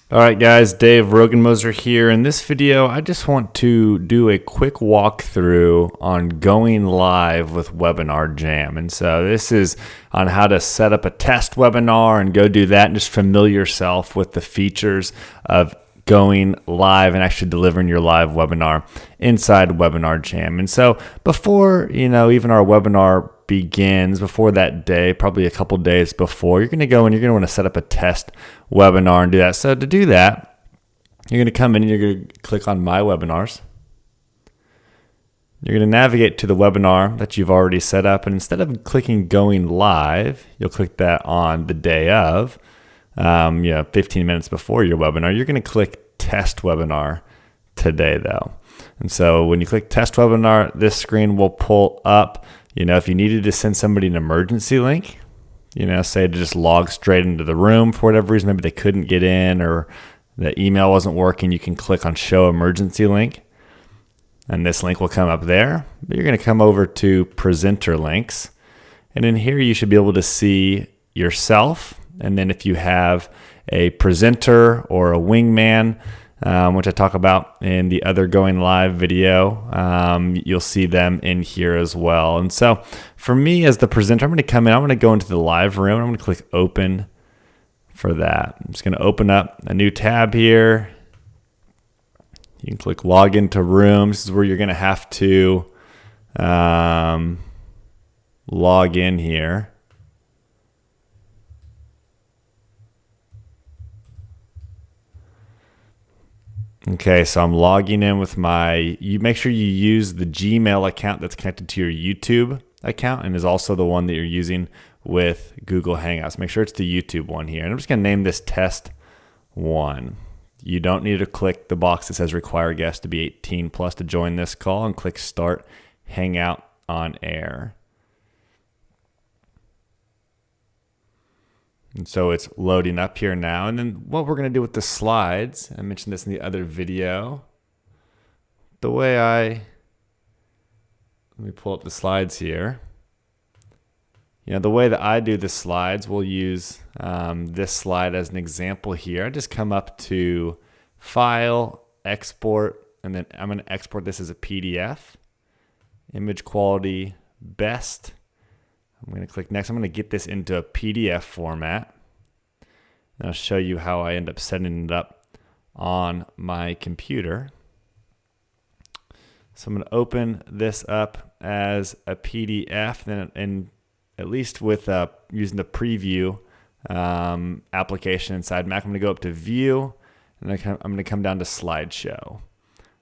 All right, guys, Dave Rogenmoser here. In this video, I just want to do a quick walkthrough on going live with Webinar Jam. And so this is on how to set up a test webinar and go do that and just familiar yourself with the features of going live and actually delivering your live webinar inside Webinar Jam. And so before, even our webinar begins, before that day, probably a couple days before, you're going to go and you're going to want to set up a test webinar and do that. So to do that, you're going to come in and you're going to click on My Webinars. You're going to navigate to the webinar that you've already set up, and instead of clicking Going Live, you'll click that on the day of, 15 minutes before your webinar. You're going to click Test Webinar today, though. And so when you click Test Webinar, this screen will pull up. If you needed to send somebody an emergency link, say to just log straight into the room for whatever reason, maybe they couldn't get in or the email wasn't working, you can click on Show Emergency Link, and this link will come up there. But you're going to come over to Presenter Links, and in here you should be able to see yourself, and then if you have a presenter or a wingman, which I talk about in the other Going Live video, you'll see them in here as well. And so for me as the presenter, I'm going to come in, I'm going to go into the live room, I'm going to click Open for that. I'm just going to open up a new tab here. You can click Log into Room. This is where you're going to have to log in here. Okay, so I'm logging in with you make sure you use the Gmail account that's connected to your YouTube account and is also the one that you're using with Google Hangouts. Make sure it's the YouTube one here. And I'm just going to name this Test 1. You don't need to click the box that says Require Guest to be 18 plus to join this call, and click Start Hangout on Air. And so it's loading up here now. And then what we're going to do with the slides, I mentioned this in the other video. Let me pull up the slides here. The way that I do the slides, we'll use this slide as an example here. I just come up to File, Export, and then I'm going to export this as a PDF. Image quality, best. I'm going to click next. I'm going to get this into a PDF format. And I'll show you how I end up setting it up on my computer. So I'm going to open this up as a PDF, then, and at least with using the preview application inside Mac, I'm going to go up to View, and I'm going to come down to Slideshow.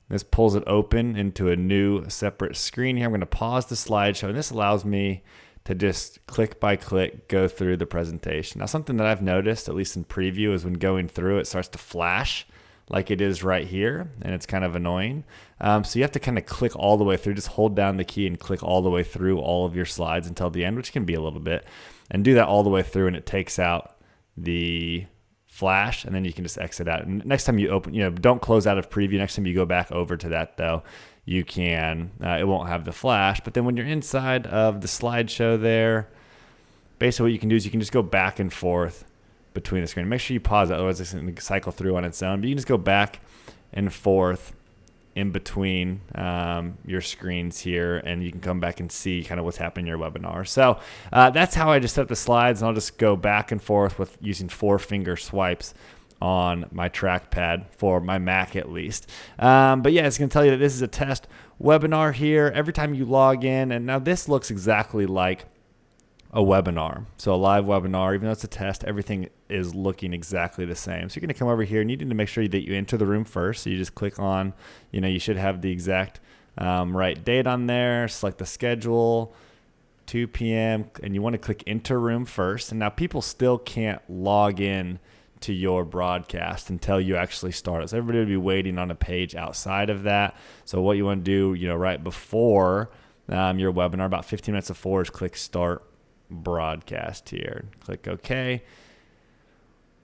This pulls it open into a new separate screen here. I'm going to pause the slideshow, and this allows me to just click by click go through the presentation. Now, something that I've noticed, at least in preview, is when going through, it starts to flash like it is right here, and it's kind of annoying. So you have to kind of click all the way through. Just hold down the key and click all the way through all of your slides until the end, which can be a little bit, and do that all the way through, and it takes out the flash, and then you can just exit out. And next time you open, don't close out of preview. Next time you go back over to that, though, you can, it won't have the flash. But then when you're inside of the slideshow there, basically what you can do is you can just go back and forth between the screen. Make sure you pause it, otherwise it's going to cycle through on its own. But you can just go back and forth in between your screens here, and you can come back and see kind of what's happening in your webinar. So that's how I just set up the slides, and I'll just go back and forth with using 4-finger swipes on my trackpad for my Mac at least. But yeah, it's going to tell you that this is a test webinar here. Every time you log in, and now this looks exactly like a webinar. So a live webinar, even though it's a test, everything is looking exactly the same. So you're going to come over here and you need to make sure that you enter the room first. So you just click on, you should have the exact right date on there, select the schedule, 2 p.m., and you want to click enter room first. And now people still can't log in to your broadcast until you actually start it. So everybody would be waiting on a page outside of that. So what you want to do, right before your webinar, about 15 minutes before, is click start broadcast here. Click OK.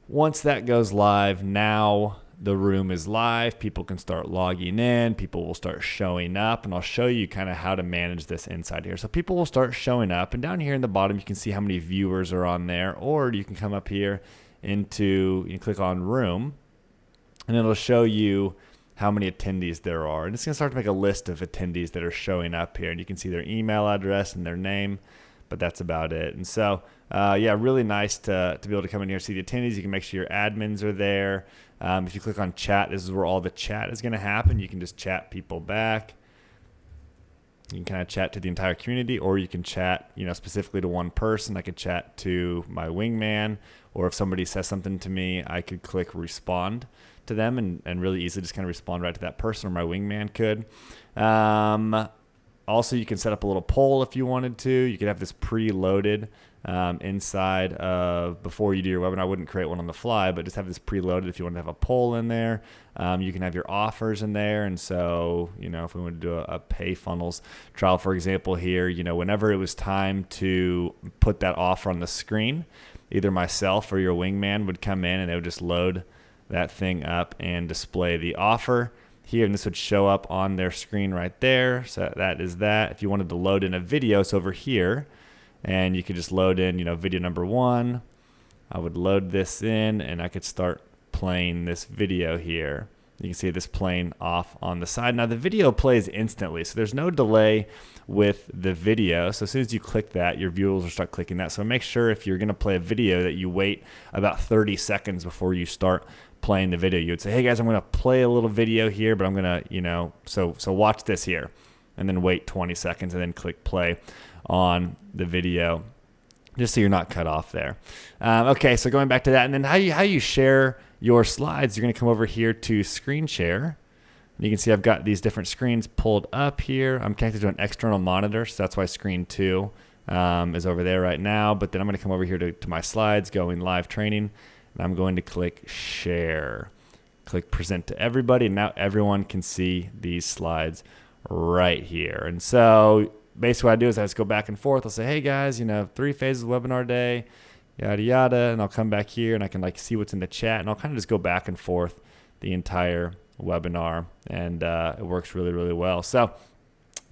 Once that goes live, now the room is live. People can start logging in. People will start showing up, and I'll show you kind of how to manage this inside here. So people will start showing up, and down here in the bottom, you can see how many viewers are on there, or you can come up here you click on room, and it'll show you how many attendees there are. And it's going to start to make a list of attendees that are showing up here. And you can see their email address and their name, but that's about it. And so, yeah, really nice to be able to come in here, see the attendees. You can make sure your admins are there. If you click on chat, this is where all the chat is going to happen. You can just chat people back. You can kind of chat to the entire community, or you can chat, specifically to one person. I could chat to my wingman, or if somebody says something to me, I could click respond to them and really easily just kind of respond right to that person, or my wingman could. Also, you can set up a little poll if you wanted to. You could have this preloaded inside of, before you do your webinar. I wouldn't create one on the fly, but just have this preloaded if you want to have a poll in there. You can have your offers in there. And so, if we want to do a pay funnels trial, for example, here, whenever it was time to put that offer on the screen, either myself or your wingman would come in and they would just load that thing up and display the offer here, and this would show up on their screen right there. So that is that. If you wanted to load in a video, it's over here, and you could just load in, video number 1. I would load this in, and I could start playing this video here. You can see this playing off on the side. Now the video plays instantly, so there's no delay with the video. So as soon as you click that, your viewers will start clicking that. So make sure if you're going to play a video that you wait about 30 seconds before you start playing the video. You would say, hey guys, I'm going to play a little video here, but I'm going to, so watch this here, and then wait 20 seconds and then click play on the video, just so you're not cut off there. Okay, so going back to that, and then how you share your slides, you're going to come over here to screen share. And you can see I've got these different screens pulled up here. I'm connected to an external monitor, so that's why screen 2 is over there right now. But then I'm going to come over here to my slides, going live training, and I'm going to click share. Click present to everybody, and now everyone can see these slides right here. And so basically what I do is I just go back and forth. I'll say, hey guys, 3 phases of webinar day, yada yada, and I'll come back here and I can see what's in the chat, and I'll kind of just go back and forth the entire webinar, and it works really, really well. So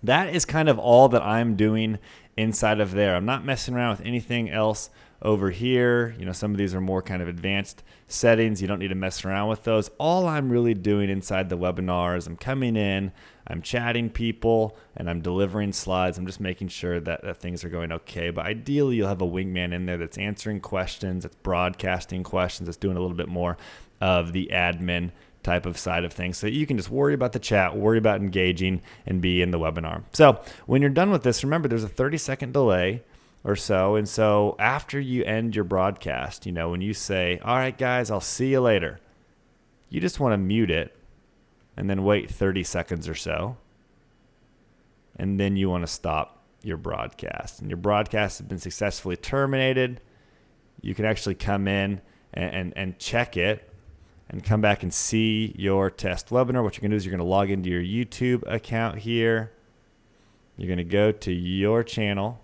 that is kind of all that I'm doing inside of there. I'm not messing around with anything else over here. Some of these are more kind of advanced settings. You don't need to mess around with those. All I'm really doing inside the webinar is I'm coming in, I'm chatting people, and I'm delivering slides. I'm just making sure that things are going okay. But ideally, you'll have a wingman in there that's answering questions, that's broadcasting questions, that's doing a little bit more of the admin type of side of things, so you can just worry about the chat, worry about engaging, and be in the webinar. So when you're done with this, remember there's a 30-second delay or so, and so after you end your broadcast, when you say, all right guys, I'll see you later, you just want to mute it and then wait 30 seconds or so, and then you want to stop your broadcast. And your broadcast has been successfully terminated. You can actually come in and check it and come back and see your test webinar. What you're going to do is you're going to log into your YouTube account here. You're going to go to your channel.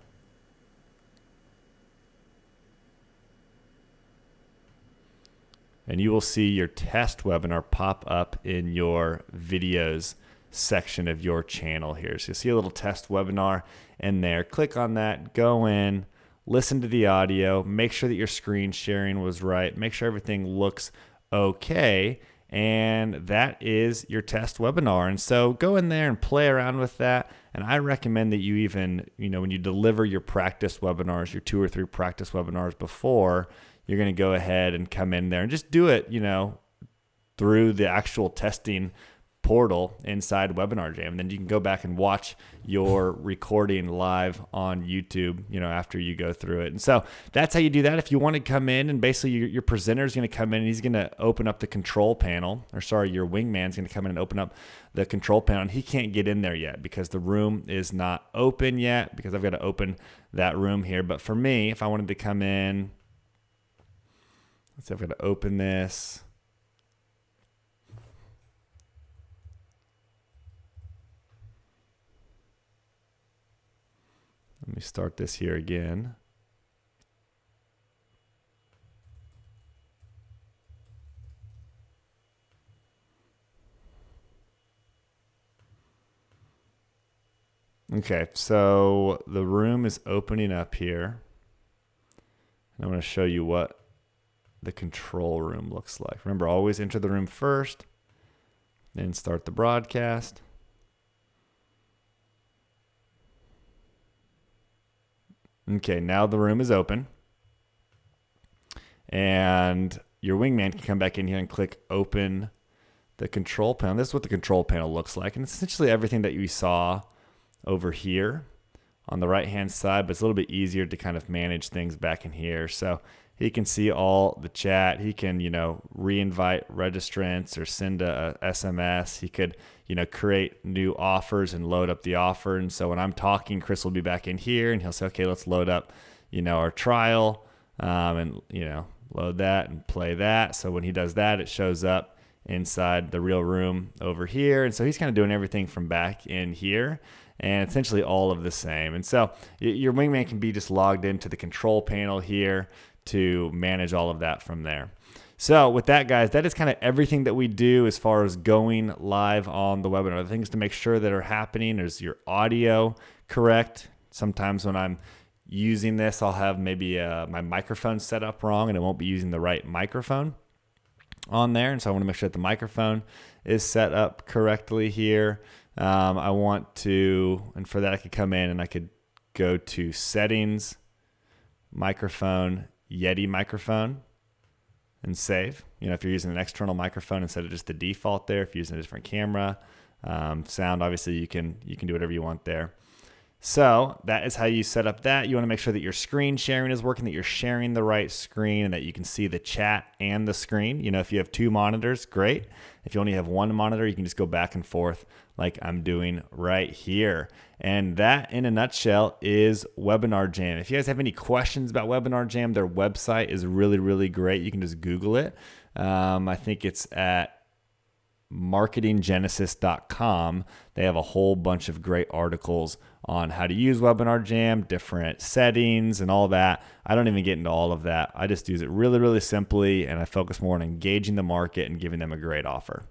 And you will see your test webinar pop up in your videos section of your channel here. So you'll see a little test webinar in there. Click on that, go in, listen to the audio, make sure that your screen sharing was right, make sure everything looks okay, and that is your test webinar. And so go in there and play around with that. And I recommend that you even, when you deliver your practice webinars, your 2 or 3 practice webinars before, you're going to go ahead and come in there and just do it, through the actual testing portal inside Webinar Jam. And then you can go back and watch your recording live on YouTube, after you go through it. And so that's how you do that. If you want to come in and basically your presenter is going to come in and he's going to open up the control panel, your wingman's going to come in and open up the control panel. And he can't get in there yet because the room is not open yet, because I've got to open that room here. But for me, if I wanted to come in, let's see, I've got to open this. Let me start this here again. Okay, so the room is opening up here. And I'm going to show you what the control room looks like. Remember, always enter the room first. and start the broadcast. Okay, now the room is open. And your wingman can come back in here and click open the control panel. This is what the control panel looks like. And it's essentially everything that you saw over here on the right-hand side, but it's a little bit easier to kind of manage things back in here. So he can see all the chat. He can, re-invite registrants or send a SMS. He could, create new offers and load up the offer. And so when I'm talking, Chris will be back in here and he'll say, okay, let's load up, our trial, and, load that and play that. So when he does that, it shows up inside the real room over here. And so he's kind of doing everything from back in here, and essentially all of the same. And so your wingman can be just logged into the control panel here to manage all of that from there. So with that, guys, that is kind of everything that we do as far as going live on the webinar. The things to make sure that are happening is your audio correct. Sometimes when I'm using this, I'll have maybe my microphone set up wrong and it won't be using the right microphone on there. And so I want to make sure that the microphone is set up correctly here. I want to, and for that I could come in and I could go to settings, microphone, Yeti microphone, and save. If you're using an external microphone instead of just the default there, if you're using a different camera, sound, obviously you can do whatever you want there. So that is how you set up that. You want to make sure that your screen sharing is working, that you're sharing the right screen, and that you can see the chat and the screen. If you have two monitors, great. If you only have one monitor, you can just go back and forth like I'm doing right here. And that, in a nutshell, is Webinar Jam. If you guys have any questions about Webinar Jam, their website is really, really great. You can just Google it. I think it's at marketinggenesis.com. They have a whole bunch of great articles on how to use Webinar Jam, different settings and all that. I don't even get into all of that. I just use it really, really simply, and I focus more on engaging the market and giving them a great offer.